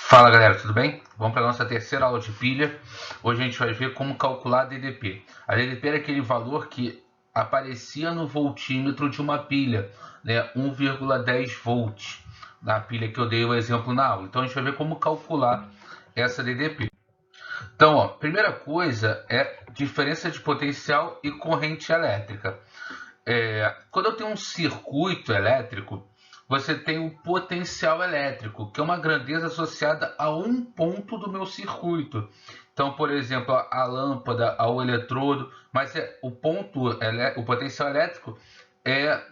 Fala galera, tudo bem? Vamos para a nossa terceira aula de pilha. Hoje a gente vai ver como calcular a DDP. A DDP era aquele valor que aparecia no voltímetro de uma pilha, né? 1,10 volts, na pilha que eu dei o exemplo na aula. Então a gente vai ver como calcular essa DDP. Então, ó, primeira coisa é diferença de potencial e corrente elétrica. Quando eu tenho um circuito elétrico, você tem o potencial elétrico, que é uma grandeza associada a um ponto do meu circuito. Então, por exemplo, a lâmpada, ao eletrodo, mas o potencial elétrico é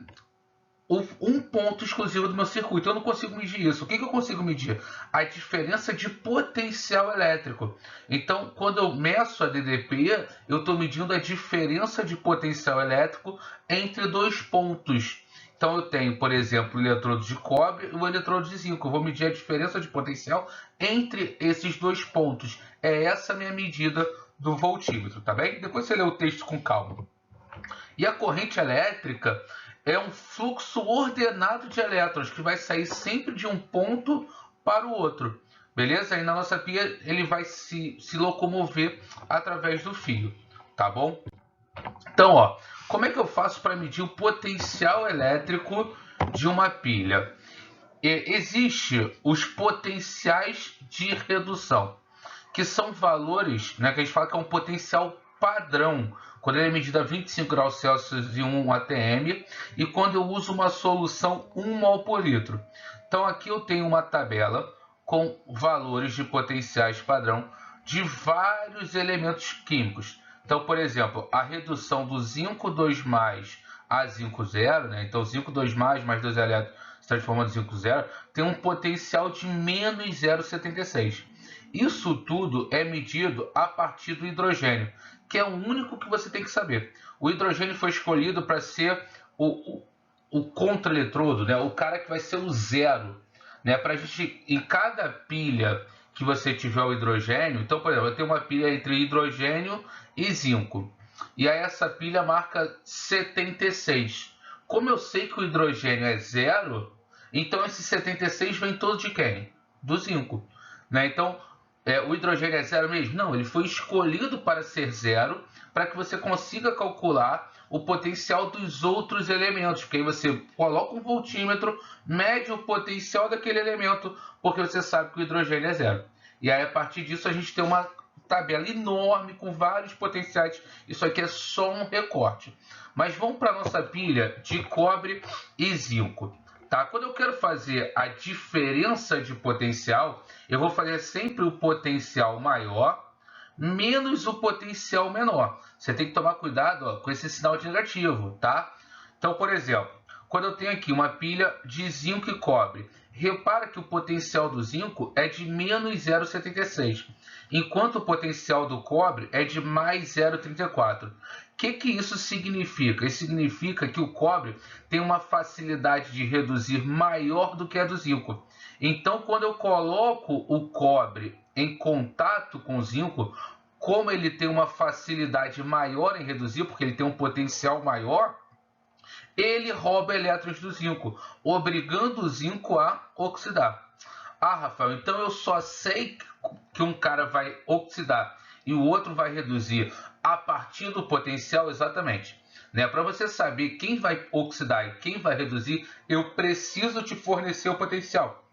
um ponto exclusivo do meu circuito. Eu não consigo medir isso. O que eu consigo medir? A diferença de potencial elétrico. Então, quando eu meço a DDP, eu estou medindo a diferença de potencial elétrico entre dois pontos. Então, eu tenho, por exemplo, o eletrodo de cobre e o eletrodo de zinco. Eu vou medir a diferença de potencial entre esses dois pontos. É essa a minha medida do voltímetro, tá bem? Depois você lê o texto com calma. E a corrente elétrica é um fluxo ordenado de elétrons que vai sair sempre de um ponto para o outro. Beleza? Aí na nossa pia ele vai se locomover através do fio. Tá bom? Então, ó, como é que eu faço para medir o potencial elétrico de uma pilha? Existem os potenciais de redução, que são valores, né, que a gente fala que é um potencial padrão, quando ele é medido a 25 graus Celsius e 1 atm, e quando eu uso uma solução 1 mol por litro. Então aqui eu tenho uma tabela com valores de potenciais padrão de vários elementos químicos. Então, por exemplo, a redução do zinco 2+ a zinco 0, né? Então zinco 2+ mais 2 elétrons se transformando em zinco 0, tem um potencial de menos 0,76. Isso tudo é medido a partir do hidrogênio, que é o único que você tem que saber. O hidrogênio foi escolhido para ser o contra-eletrodo, né? O cara que vai ser o zero. Né? Pra gente, em cada pilha que você tiver o hidrogênio, então, por exemplo, eu tenho uma pilha entre hidrogênio e zinco. E aí essa pilha marca 76. Como eu sei que o hidrogênio é zero, então esse 76 vem todo de quem? Do zinco. Né? Então, o hidrogênio é zero mesmo? Não, ele foi escolhido para ser zero, para que você consiga calcular o potencial dos outros elementos, porque aí você coloca um voltímetro, mede o potencial daquele elemento, porque você sabe que o hidrogênio é zero. E aí, a partir disso, a gente tem uma tabela enorme com vários potenciais. Isso aqui é só um recorte. Mas vamos para a nossa pilha de cobre e zinco. Tá? Quando eu quero fazer a diferença de potencial, eu vou fazer sempre o potencial maior menos o potencial menor. Você tem que tomar cuidado, ó, com esse sinal de negativo, tá? Então, por exemplo, quando eu tenho aqui uma pilha de zinco e cobre, repara que o potencial do zinco é de menos 0,76, enquanto o potencial do cobre é de mais 0,34. O que isso significa? Isso significa que o cobre tem uma facilidade de reduzir maior do que a do zinco. Então, quando eu coloco o cobre em contato com o zinco, como ele tem uma facilidade maior em reduzir, porque ele tem um potencial maior, ele rouba elétrons do zinco, obrigando o zinco a oxidar. Ah, Rafael, então eu só sei que um cara vai oxidar e o outro vai reduzir a partir do potencial? Exatamente. Né? Para você saber quem vai oxidar e quem vai reduzir, eu preciso te fornecer o potencial,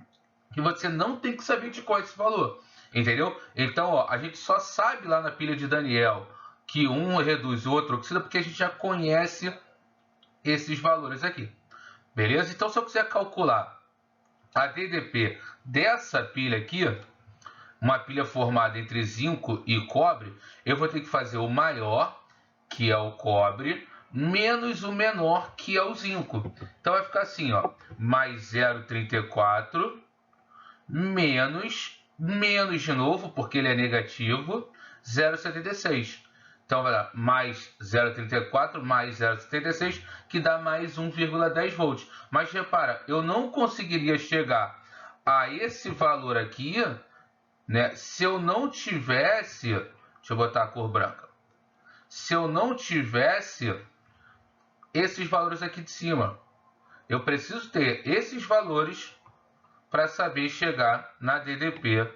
que você não tem que saber de qual é esse valor. Entendeu? Então, ó, a gente só sabe lá na pilha de Daniel que um reduz o outro oxida porque a gente já conhece esses valores aqui. Beleza? Então, se eu quiser calcular a DDP dessa pilha aqui, uma pilha formada entre zinco e cobre, eu vou ter que fazer o maior, que é o cobre, menos o menor, que é o zinco. Então vai ficar assim, ó, mais 0,34 menos de novo, porque ele é negativo, 0,76. Então vai dar mais 0,34 mais 0,76, que dá mais 1,10 volts. Mas repara, eu não conseguiria chegar a esse valor aqui, né, se eu não tivesse, deixa eu botar a cor branca, se eu não tivesse esses valores aqui de cima. Eu preciso ter esses valores para saber chegar na DDP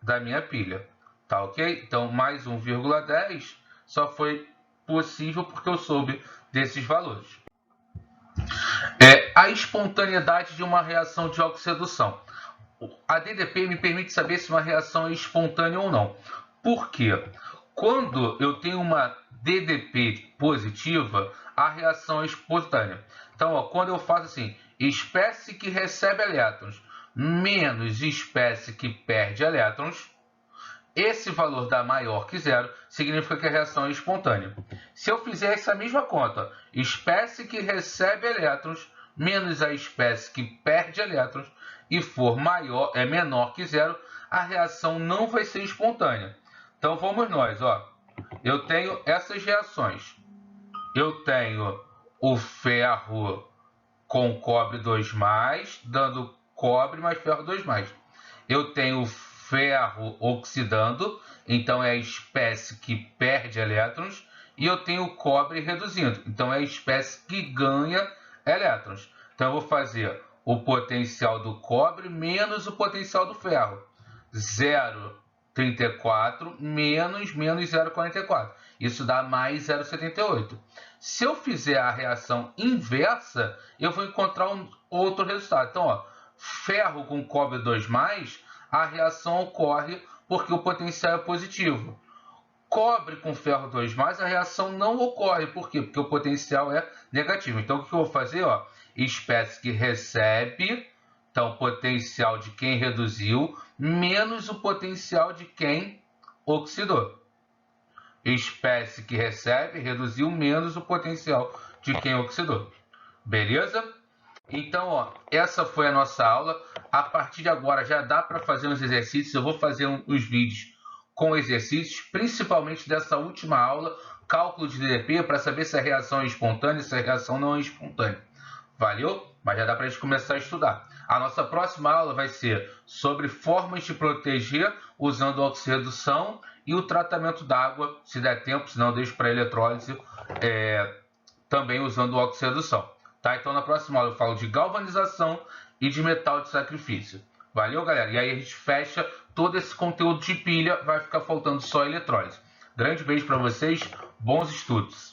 da minha pilha. Tá ok? Então, mais 1,10 só foi possível porque eu soube desses valores. A espontaneidade de uma reação de oxidação. A DDP me permite saber se uma reação é espontânea ou não. Por quê? Quando eu tenho uma DDP positiva, a reação é espontânea. Então, ó, quando eu faço assim, espécie que recebe elétrons menos espécie que perde elétrons, esse valor dá maior que zero, significa que a reação é espontânea. Se eu fizer essa mesma conta, espécie que recebe elétrons menos a espécie que perde elétrons, e for menor que zero, a reação não vai ser espontânea. Então vamos nós, ó. Eu tenho essas reações. Eu tenho o ferro com cobre 2+, dando cobre mais ferro 2+. Eu tenho ferro oxidando, então é a espécie que perde elétrons, e eu tenho cobre reduzindo, então é a espécie que ganha elétrons. Então eu vou fazer o potencial do cobre menos o potencial do ferro. 0,34 menos 0,44. Isso dá mais 0,78. Se eu fizer a reação inversa, eu vou encontrar outro resultado. Então, ó, ferro com cobre 2+, a reação ocorre porque o potencial é positivo. Cobre com ferro 2+, a reação não ocorre. Por quê? Porque o potencial é negativo. Então, o que eu vou fazer? Ó, espécie que recebe, então, potencial de quem reduziu, menos o potencial de quem oxidou. Espécie que recebe, reduziu, menos o potencial de quem oxidou. Beleza? Então, ó, essa foi a nossa aula. A partir de agora já dá para fazer uns exercícios. Eu vou fazer uns vídeos com exercícios, principalmente dessa última aula, cálculo de DDP, para saber se a reação é espontânea, se a reação não é espontânea. Valeu? Mas já dá para a gente começar a estudar. A nossa próxima aula vai ser sobre formas de proteger usando oxirredução e o tratamento da água, se der tempo, senão eu deixo para eletrólise, também usando oxirredução. Tá? Então, na próxima aula eu falo de galvanização e de metal de sacrifício. Valeu, galera? E aí a gente fecha todo esse conteúdo de pilha, vai ficar faltando só eletrólise. Grande beijo para vocês, bons estudos!